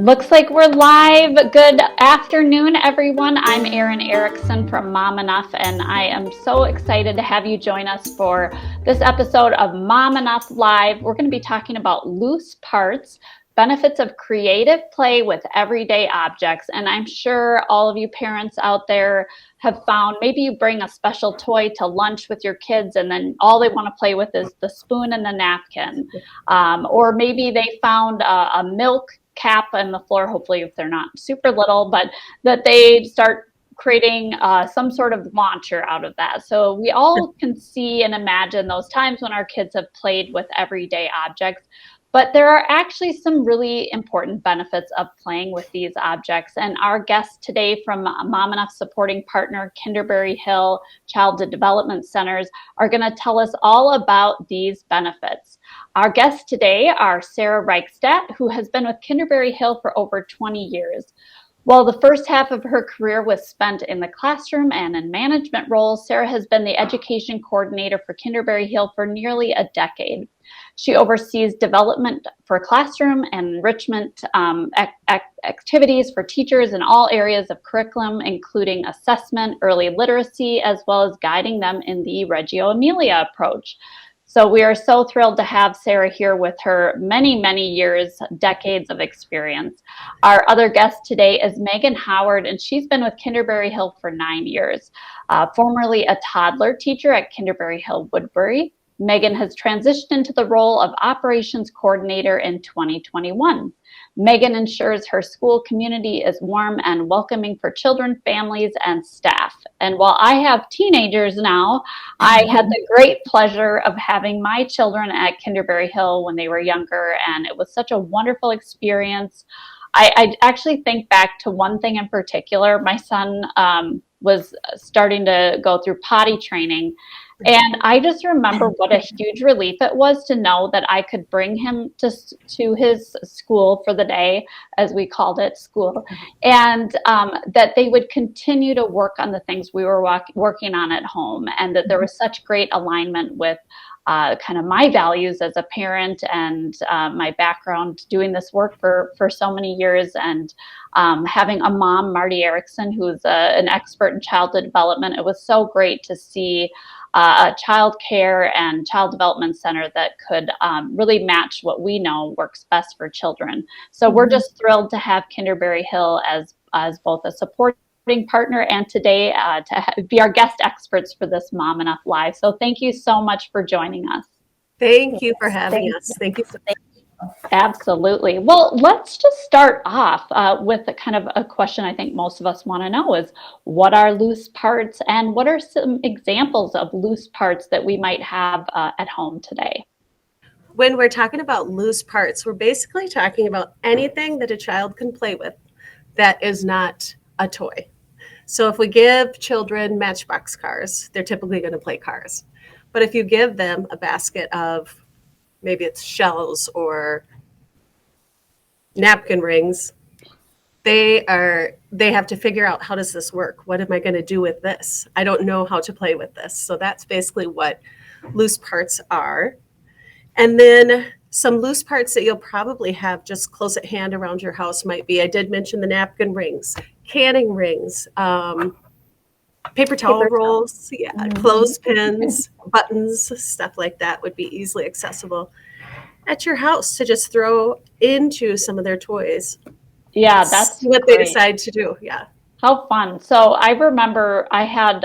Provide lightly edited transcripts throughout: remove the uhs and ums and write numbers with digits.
Looks like we're live. Good afternoon, everyone. I'm Erin Erickson from Mom Enough, and I am so excited to have you join us for this episode of Mom Enough Live. We're going to be talking about loose parts, benefits of creative play with everyday objects. And I'm sure all of you parents out there have found maybe you bring a special toy to lunch with your kids and then all they want to play with is the spoon and the napkin. Or maybe they found a milk cap on the floor, hopefully if they're not super little, but that they start creating some sort of launcher out of that. So we all can see and imagine those times when our kids have played with everyday objects. But there are actually some really important benefits of playing with these objects. And our guests today from Mom Enough supporting partner Kinderberry Hill Childhood Development Centers are going to tell us all about these benefits. Our guests today are Sara Reichstadt, who has been with Kinderberry Hill for over 20 years. While the first half of her career was spent in the classroom and in management roles, Sara has been the education coordinator for Kinderberry Hill for nearly a decade. She oversees development for classroom and enrichment activities for teachers in all areas of curriculum, including assessment, early literacy, as well as guiding them in the Reggio Emilia approach. So we are so thrilled to have Sara here with her many, many years, decades of experience. Our other guest today is Megan Howard, and she's been with Kinderberry Hill for 9 years. Formerly a toddler teacher at Kinderberry Hill Woodbury, Megan has transitioned into the role of operations coordinator in 2021. Megan ensures her school community is warm and welcoming for children, families, and staff. And while I have teenagers now, I had the great pleasure of having my children at Kinderberry Hill when they were younger, and it was such a wonderful experience. I actually think back to one thing in particular. My son was starting to go through potty training. And I just remember what a huge relief it was to know that I could bring him to his school for the day, as we called it, school, and that they would continue to work on the things we were working on at home, and that there was such great alignment with kind of my values as a parent and my background doing this work for so many years, and having a mom, Marty Erickson, who's an expert in childhood development. It was so great to see a child care and child development center that could really match what we know works best for children. So we're just thrilled to have Kinderberry Hill as both a supporting partner and today to be our guest experts for this Mom Enough Live. So thank you so much for joining us. Thank you for having us. Thank you so much. Absolutely. Well, let's just start off with a kind of a question I think most of us want to know is, what are loose parts and what are some examples of loose parts that we might have at home today? When we're talking about loose parts, we're basically talking about anything that a child can play with that is not a toy. So if we give children Matchbox cars, they're typically going to play cars. But if you give them a basket of maybe it's shells or napkin rings, they have to figure out, how does this work? What am I going to do with this? I don't know how to play with this. So that's basically what loose parts are. And then some loose parts that you'll probably have just close at hand around your house might be, I did mention the napkin rings, canning rings, paper towel rolls, clothespins, buttons, stuff like that would be easily accessible at your house to just throw into some of their toys. Yeah, that's what great. They decide to do. Yeah. How fun. So I remember I had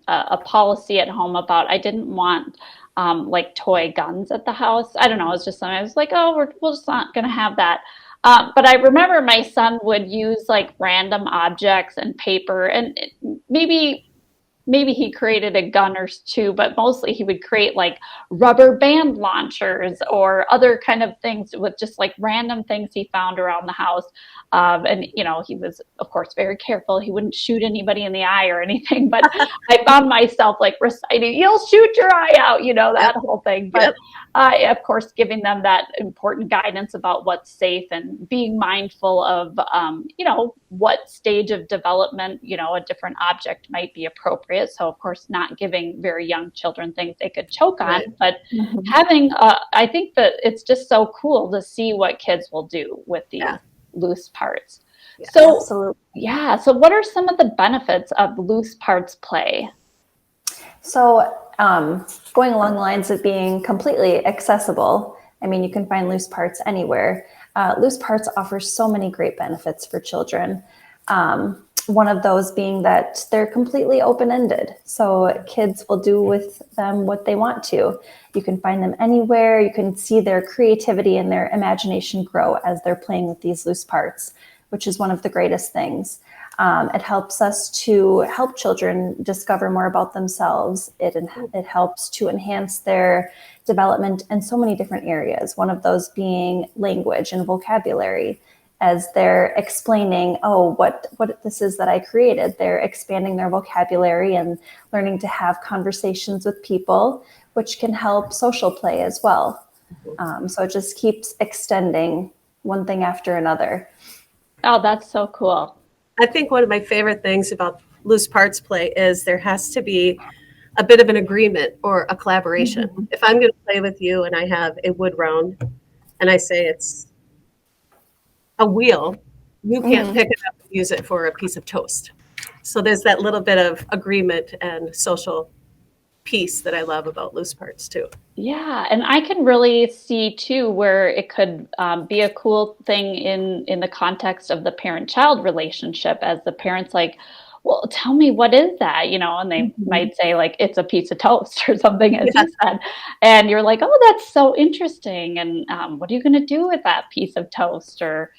a policy at home about I didn't want like toy guns at the house. I don't know. It was just something I was like, oh, we're just not going to have that. But I remember my son would use like random objects and paper, and maybe he created a gun or two, but mostly he would create like rubber band launchers or other kind of things with just like random things he found around the house. And, you know, he was, of course, very careful. He wouldn't shoot anybody in the eye or anything, but I found myself like reciting, you'll shoot your eye out, you know, that whole thing. But of course, giving them that important guidance about what's safe and being mindful of, you know, what stage of development, you know, a different object might be appropriate. So, of course, not giving very young children things they could choke on, but having, I think that it's just so cool to see what kids will do with these. loose parts. Yeah. So, Absolutely. yeah. So, what are some of the benefits of loose parts play? So, going along the lines of being completely accessible, I mean, you can find loose parts anywhere. Loose parts offer so many great benefits for children. One of those being that they're completely open-ended. So kids will do with them what they want to. You can find them anywhere. You can see their creativity and their imagination grow as they're playing with these loose parts, which is one of the greatest things. It helps us to help children discover more about themselves. It helps to enhance their development in so many different areas, one of those being language and vocabulary. As they're explaining, what this is that I created, they're expanding their vocabulary and learning to have conversations with people, which can help social play as well. So it just keeps extending one thing after another. Oh, that's so cool. I think one of my favorite things about loose parts play is there has to be a bit of an agreement or a collaboration. Mm-hmm. If I'm going to play with you and I have a wood round and I say it's a wheel, you can't Mm-hmm. pick it up and use it for a piece of toast. So there's that little bit of agreement and social piece that I love about loose parts too. Yeah, and I can really see too where it could be a cool thing in the context of the parent-child relationship, as the parents like, well, tell me, what is that? And they Mm-hmm. might say like it's a piece of toast or something, as Yes. you said, and you're like, oh, that's so interesting. And what are you going to do with that piece of toast, or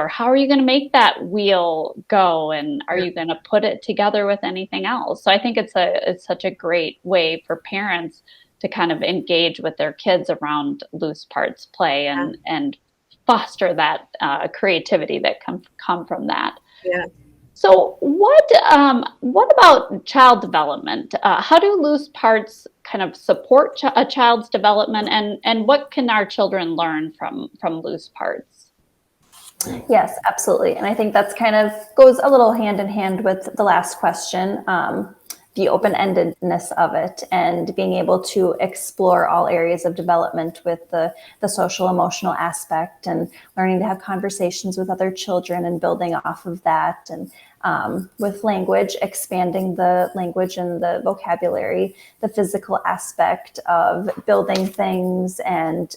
how are you going to make that wheel go, and are you going to put it together with anything else? So I think it's such a great way for parents to kind of engage with their kids around loose parts play and foster that creativity that come from that. Yeah. So what about child development? How do loose parts kind of support a child's development, and what can our children learn from loose parts? Yes, absolutely. And I think that's kind of goes a little hand in hand with the last question, the open-endedness of it and being able to explore all areas of development with the social emotional aspect and learning to have conversations with other children and building off of that. And with language, expanding the language and the vocabulary, the physical aspect of building things and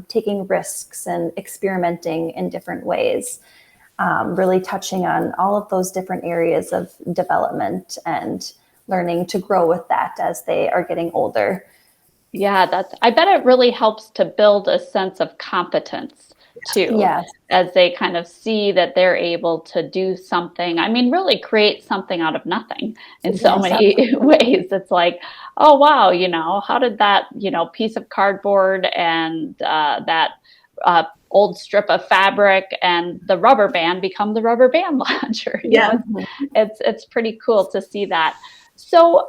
taking risks and experimenting in different ways, really touching on all of those different areas of development and learning to grow with that as they are getting older. Yeah, I bet it really helps to build a sense of competence too, Yes. as they kind of see that they're able to do something. I mean, really create something out of nothing in so Yes, many ways. It's like, oh, wow, how did that, piece of cardboard and that old strip of fabric and the rubber band become the rubber band launcher? Yeah. It's pretty cool to see that. So,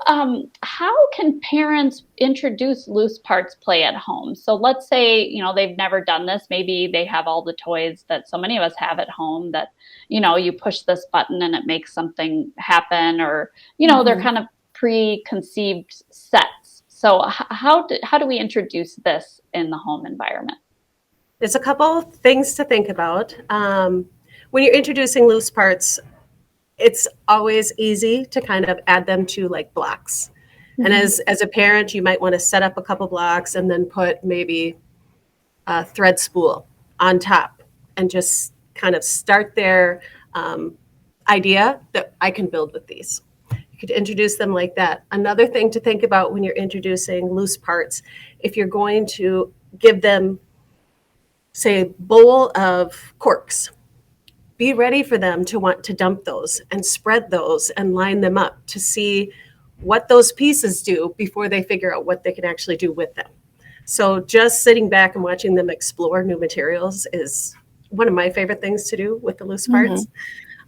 how can parents introduce loose parts play at home? So let's say, they've never done this. Maybe they have all the toys that so many of us have at home that, you push this button and it makes something happen, or, they're kind of preconceived sets. So how do we introduce this in the home environment? There's a couple things to think about. When you're introducing loose parts, it's always easy to kind of add them to like blocks. And as a parent, you might want to set up a couple blocks and then put maybe a thread spool on top and just kind of start their idea that I can build with these. You could introduce them like that. Another thing to think about when you're introducing loose parts, if you're going to give them, say, a bowl of corks, be ready for them to want to dump those and spread those and line them up to see what those pieces do before they figure out what they can actually do with them. So just sitting back and watching them explore new materials is one of my favorite things to do with the loose parts.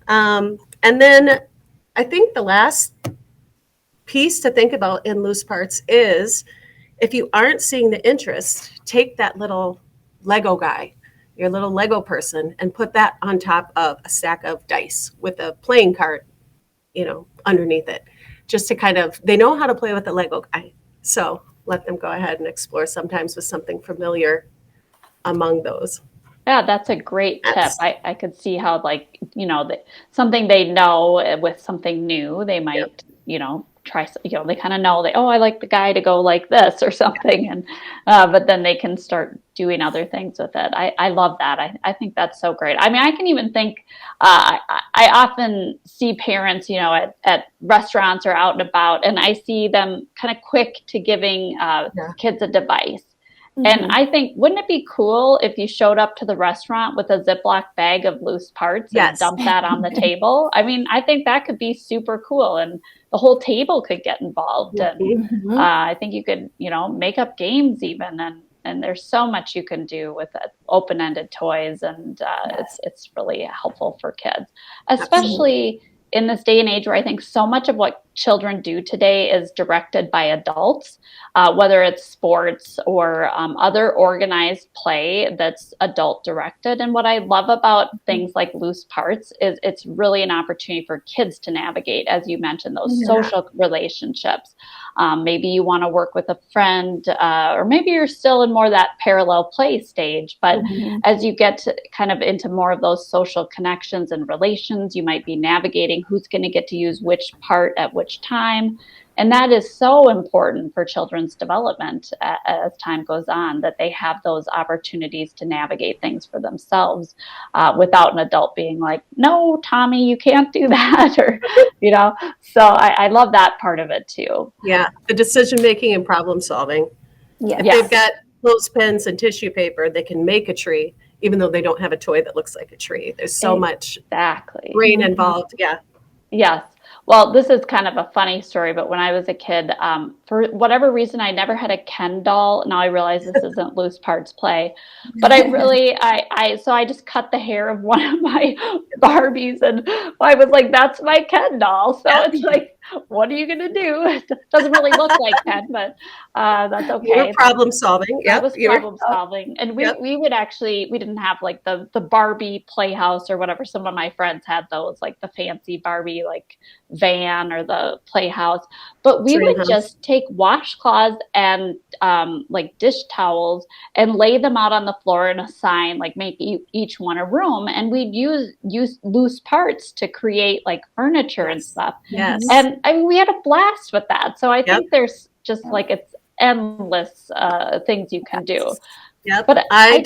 And then I think the last piece to think about in loose parts is if you aren't seeing the interest, take that little Lego guy, your little Lego person, and put that on top of a stack of dice with a playing card, underneath it, just to kind of, they know how to play with the Lego guy. So let them go ahead and explore sometimes with something familiar among those. Yeah, that's a great tip. That's, I could see how, like, something they know with something new, they yep. might, try, they kind of know oh, I like the guy to go like this or something. And, but then they can start doing other things with it. I love that. I think that's so great. I mean, I can even think, I often see parents, at restaurants or out and about, and I see them kind of quick to giving Yeah. kids a device. And Mhm. I think, wouldn't it be cool if you showed up to the restaurant with a Ziploc bag of loose parts and Yes. dumped that on the table? I mean, I think that could be super cool, and the whole table could get involved. And Mhm. Mhm. I think you could, make up games even, and there's so much you can do with open-ended toys, and Yes. it's really helpful for kids, Absolutely. especially in this day and age where I think so much of what children do today is directed by adults, whether it's sports or other organized play that's adult directed. And what I love about things like loose parts is it's really an opportunity for kids to navigate, as you mentioned, those Yeah. social relationships. Maybe you want to work with a friend, or maybe you're still in more that parallel play stage. But Mhm. as you get to kind of into more of those social connections and relations, you might be navigating who's going to get to use which part at which time. And that is so important for children's development as time goes on, that they have those opportunities to navigate things for themselves, without an adult being like, no, Tommy, you can't do that. Or, so I love that part of it too. Yeah. The decision making and problem solving. If Yes. they've Yes, got clothespins and tissue paper, they can make a tree, even though they don't have a toy that looks like a tree. There's so much exactly. brain Mhm. involved. Yeah. Yes. Well, this is kind of a funny story, but when I was a kid, for whatever reason, I never had a Ken doll. Now I realize this isn't loose parts play, but so I just cut the hair of one of my Barbies, and I was like, that's my Ken doll. So Yep. it's like, what are you going to do? It doesn't really look like Ken, but that's You were okay. problem solving. I Yep. was You were. problem solving, and we Yep. we would actually, we didn't have like the Barbie playhouse or whatever. Some of my friends had those, like the fancy Barbie like van or the playhouse, but we Dream would house. just take washcloths and like dish towels and lay them out on the floor and assign, like make each one a room, and we'd use loose parts to create like furniture and Yes. stuff. Mhm. Yes. And I mean, we had a blast with that. So I Yep. think there's just Yep. like, it's endless things you can do. Yep. But I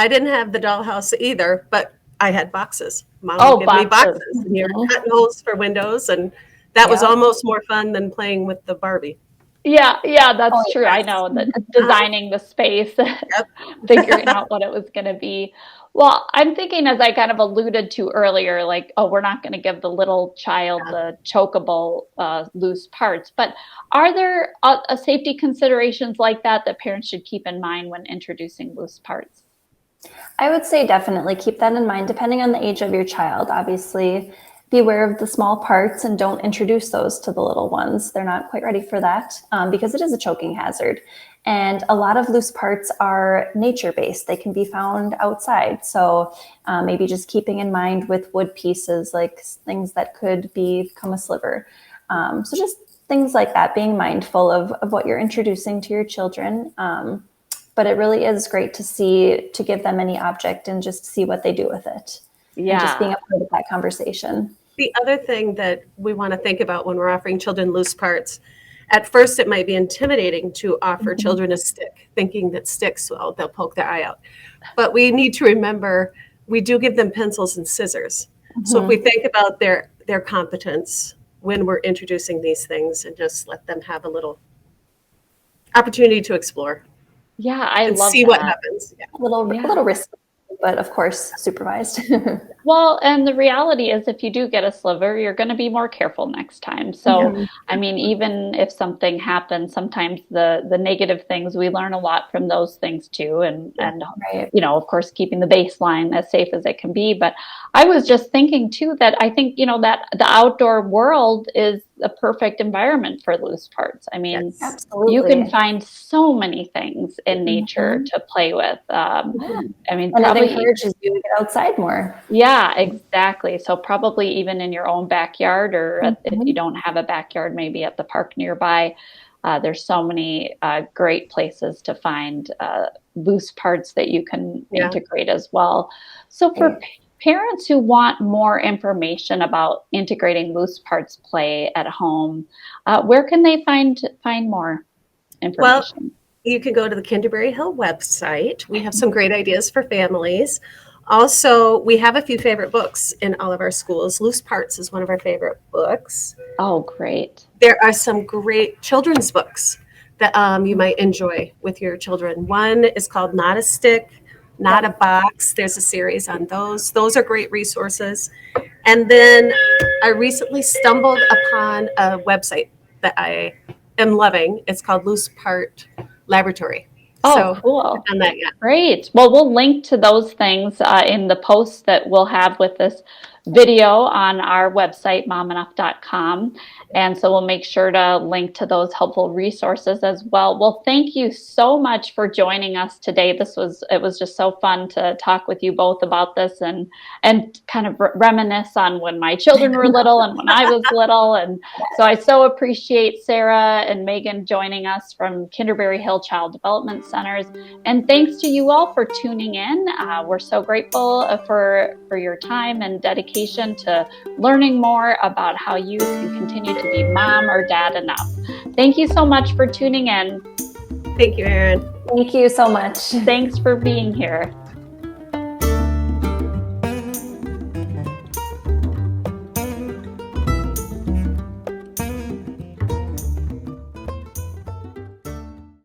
didn't have the dollhouse either, but I had boxes. Mom would oh, give me boxes. boxes and you're Mhm. cutting holes for windows. And that was Yep. almost more fun than playing with the Barbie. Yeah, yeah, Oh, that's true. I yes. know that, designing the space, Yep. figuring out what it was going to be. Well, I'm thinking, as I kind of alluded to earlier, like, oh, we're not going to give the little child the chokeable loose parts. But are there safety considerations like that parents should keep in mind when introducing loose parts? I would say definitely keep that in mind, depending on the age of your child. Obviously, be aware of the small parts and don't introduce those to the little ones. They're not quite ready for that, because it is a choking hazard. And a lot of loose parts are nature-based. They can be found outside. So maybe just keeping in mind with wood pieces, like things that could become a sliver. So just things like that, being mindful of what you're introducing to your children. But it really is great to give them any object and just see what they do with it, and just being Yeah. a part of that conversation. The other thing that we want to think about when we're offering children loose parts, at first it might be intimidating to offer Mhm. children a stick, thinking that sticks, well, they'll poke their eye out. But we need to remember we do give them pencils and scissors. So if we Mhm. think about their competence when we're introducing these things and just let them have a little opportunity to explore Yeah, I and love see what that. happens. Yeah. A Yeah. little risky, but of course supervised. Well, and the reality is, if you do get a sliver, you're going to be more careful next time. So, Mhm. I mean, even if something happens, sometimes the negative things, we learn a lot from those things too, and Right. of course, keeping the baseline as safe as it can be. But I was just thinking too that I think, that the outdoor world is a perfect environment for loose parts. I mean, Yes. you can Absolutely. find so many things in nature Mhm. to play with. Yeah. I mean, And it probably. encourages you to get outside more. Yeah, exactly. So probably even in your own backyard, or if you Mhm. don't have a backyard, maybe at the park nearby. There's so many great places to find loose parts that you can integrate as well. So for parents who want more information about integrating loose parts play at home, where can they find more information? Well, you can go to the Kinderberry Hill website. We have some great ideas for families. Also, we have a few favorite books in all of our schools. Loose Parts is one of our favorite books. Oh, great. There are some great children's books that you might enjoy with your children. One is called Not a Stick, Not a Box. There's a series on those. Those are great resources. And then I recently stumbled upon a website that I am loving. It's called Loose Part Laboratory. Oh, cool. On that yet. Great. Well, we'll link to those things in the posts that we'll have with this video on our website, momenough.com. And so we'll make sure to link to those helpful resources as well. Well, thank you so much for joining us today. It was just so fun to talk with you both about this and kind of reminisce on when my children were little and when I was little. And so I so appreciate Sara and Megan joining us from Kinderberry Hill Child Development Centers. And thanks to you all for tuning in. We're so grateful for your time and dedication to learning more about how you can continue to be mom or dad enough. Thank you so much for tuning in. Thank you, Erin. Thank you so much. Thanks for being here.